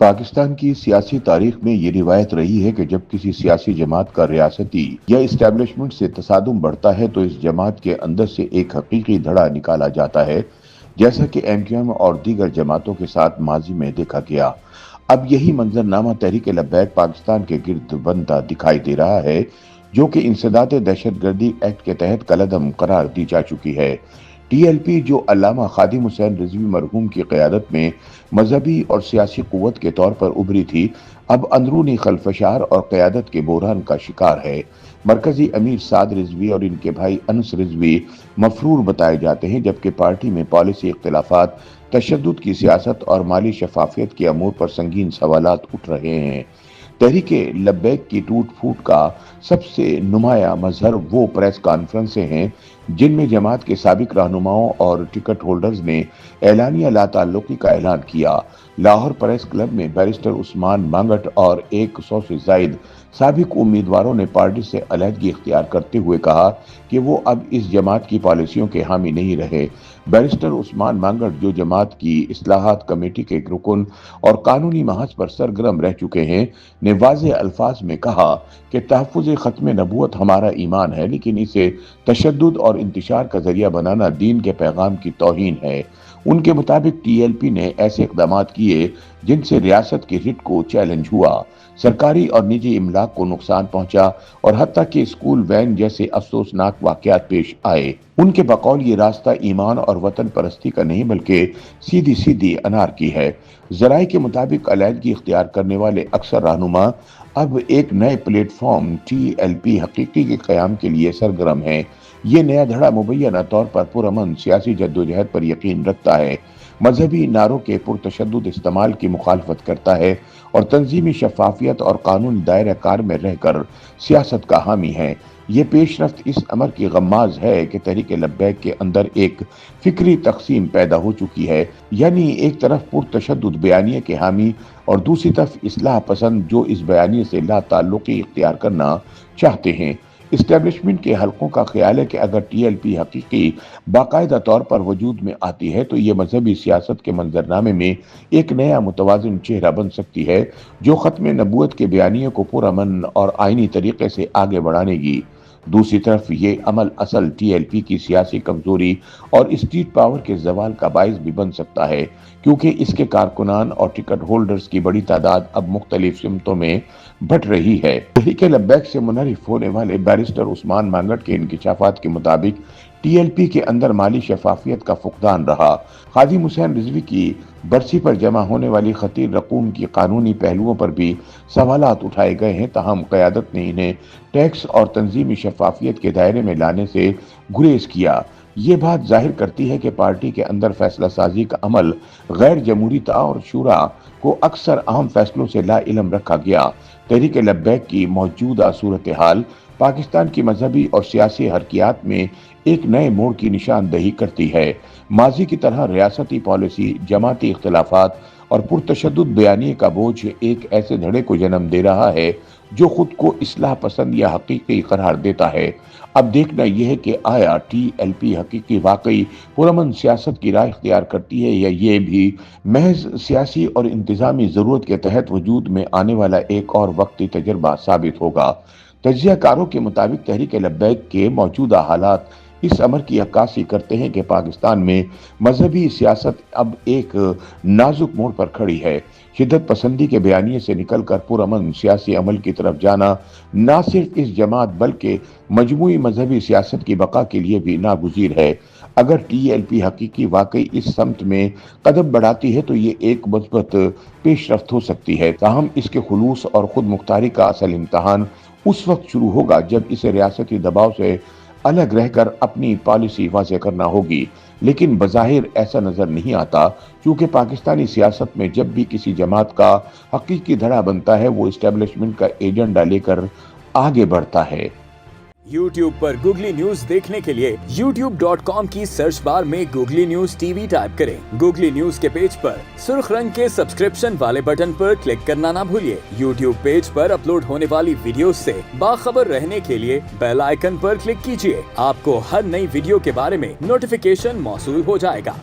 पाकिस्तान की सियासी तारीख में ये रिवायत रही है कि जब किसी सियासी जमात का रियासती या इस्टेब्लिशमेंट से तसादुम बढ़ता है तो इस जमात के अंदर से एक हकीकी धड़ा निकाला जाता है, जैसा कि एमक्यूएम और दीगर जमातों के साथ माजी में देखा गया। अब यही मंजरनामा तहरीक लब्बैक पाकिस्तान के गिर्द बनता दिखाई दे रहा है, जो कि इंसदाद दहशतगर्दी एक्ट के तहत कलअदम करार दी जा चुकी है। टीएलपी, जो अल्लामा खादिम हुसैन रिजवी मरहूम की क़यादत में मजहबी और सियासी क़ुव्वत के तौर पर उभरी थी, अब अंदरूनी खलफशार और क़यादत के बहरान का शिकार है। मरकजी अमीर साद रिजवी और इनके भाई अनस रिजवी मफरूर बताए जाते हैं, जबकि पार्टी में पॉलिसी इख्तिलाफात, तशद्दुद की सियासत और माली शफाफियत के अमूर पर संगीन सवालात उठ रहे हैं। तहरीक लब्बैक की टूट फूट का सबसे नुमाया मजहर वो प्रेस कॉन्फ्रेंसें हैं जिनमें जमात के साबिक रहनुमाओं और टिकट होल्डर्स ने एलानिया लाताल्लुकी का ऐलान किया। लाहौर प्रेस क्लब में बैरिस्टर उस्मान मांगट और 100 से जायद साबिक उम्मीदवारों ने पार्टी से अलहदगी इख्तियार करते हुए कहा कि वो अब इस जमात की पॉलिसियों के हामी नहीं रहे। बैरिस्टर उस्मान मांगट, जो जमात की इस्लाहात कमेटी के रुकन और कानूनी महाज पर सरगर्म रह चुके हैं, ने वाज़ेह अल्फाज में कहा कि तहफ़्फ़ुज़ ख़त्म नबूवत हमारा ईमान है, लेकिन इसे तशद्दुद और इंतशार का जरिया बनाना दीन के पैगाम की तौहीन है। उनके मुताबिक टीएलपी ने ऐसे इक़दामात किए जिनसे रियासत की रिट को चैलेंज हुआ, सरकारी और निजी इमलाक को नुकसान पहुंचा और हत्ता कि स्कूल वैन जैसे अफसोसनाक वाक़यात पेश आए। उनके बकौल ये रास्ता ईमान और वतन परस्ती का नहीं बल्कि सीधी सीधी अनारकी है। ज़राए के मुताबिक अलहदगी इख्तियार करने वाले अक्सर रहनुमा अब एक नए प्लेटफॉर्म टीएलपी हकीकी के क़याम के लिए सरगर्म है। ये नया धड़ा मुबैना तौर पर पुरअमन सियासी जद्दोजहद पर यकीन रखता है, मजहबी नारों के पुरतशद्दुद इस्तेमाल की मुखालफत करता है और तंजीमी शफाफियत और कानूनी दायरा कार में रहकर सियासत का हामी है। ये पेशरफ्त इस अमर की गम्माज है कि तहरीक लब्बैक के अंदर एक फिक्री तकसीम पैदा हो चुकी है, यानी एक तरफ पुरतशद्दुद बयानिए के हामी और दूसरी तरफ इस्लाह पसंद जो इस बयानिए से ला ताल्लुकी इख्तियार करना चाहते हैं। इस्टेब्लिशमेंट के हलकों का ख्याल है कि अगर टीएलपी हकीकी बाकायदा तौर पर वजूद में आती है तो ये मजहबी सियासत के मंजरनामे में एक नया मुतवाज़िन चेहरा बन सकती है, जो ख़त्म नबूवत के बयानिए को पुरअमन और आइनी तरीके से आगे बढ़ानेगी। दूसरी तरफ ये अमल असल टीएलपी की सियासी कमजोरी और स्ट्रीट पावर के जवाल का बाइस भी बन सकता है, क्योंकि इसके कारकुनान और टिकट होल्डर्स की बड़ी तादाद अब मुख्तलिफ सिमतों में बट रही है। तहरीक लब्बैक से मुनहरिफ होने वाले बैरिस्टर उस्मान मांगट के इंकिशाफात के मुताबिक टीएलपी के अंदर माली शफाफियत का फुकदान रहा। खादिम हुसैन रिजवी की बरसी पर जमा होने वाली खतीर रकूम की कानूनी पहलुओं पर भी सवालात उठाए गए हैं, ताहम क़यादत ने इन्हें टैक्स और तंजीमी शफाफियत के दायरे में लाने से गुरेज किया। ये बात जाहिर करती है कि पार्टी के अंदर फैसला साजी का अमल गैर जमहूरी था और शूरा को अक्सर अहम फैसलों से ला इल्म रखा गया। तहरीक लब्बैक की मौजूदा सूरत हाल पाकिस्तान की मजहबी और सियासी हरकियात में एक नए मोड़ की निशानदही करती है। माजी की तरह रियासती पॉलिसी, जमाती इख्तिलाफात और पुरतशद्दुद बयानिए का बोझ एक ऐसे धड़े को जन्म दे रहा है जो खुद को इस्लाह पसंद या हकीकी करार देता है। अब देखना यह है कि आया टीएलपी हकीकी वाकई पुरअमन सियासत की राह इख्तियार करती है या ये भी महज सियासी और इंतजामी ज़रूरत के तहत वजूद में आने वाला एक और वक्ती तजर्बा साबित होगा। तज्ज़ियाकारों के मुताबिक तहरीक लब्बैक के मौजूदा हालात इस अमर की अक्कासी करते हैं कि पाकिस्तान में मजहबी सियासत अब एक नाजुक मोड़ पर खड़ी है। शिद्दत पसंदी के बयानिए से निकलकर पुरअमन सियासी अमल की तरफ जाना न सिर्फ इस जमात बल्कि मजमूई मजहबी सियासत की बका के लिए भी नागुज़ीर है। अगर टीएलपी हकीकी वाकई इस समत में कदम बढ़ाती है तो ये एक मजबूत पेशरफ्त हो सकती है, ताहम इसके खुलूस और खुद मुख्तारी का असल इम्तहान उस वक्त शुरू होगा जब इसे रियासती दबाव से अलग रहकर अपनी पॉलिसी वाज़ेह करना होगी। लेकिन बज़ाहिर ऐसा नजर नहीं आता, क्योंकि पाकिस्तानी सियासत में जब भी किसी जमात का हकीकी धड़ा बनता है वो इस्टेब्लिशमेंट का एजेंडा लेकर आगे बढ़ता है। YouTube पर गूगली न्यूज देखने के लिए youtube.com की सर्च बार में गूगली न्यूज टीवी टाइप करें। गूगली न्यूज के पेज पर सुर्ख रंग के सब्सक्रिप्शन वाले बटन पर क्लिक करना ना भूलिए। YouTube पेज पर अपलोड होने वाली वीडियो से बाखबर रहने के लिए बेल आइकन पर क्लिक कीजिए। आपको हर नई वीडियो के बारे में नोटिफिकेशन मौसूल हो जाएगा।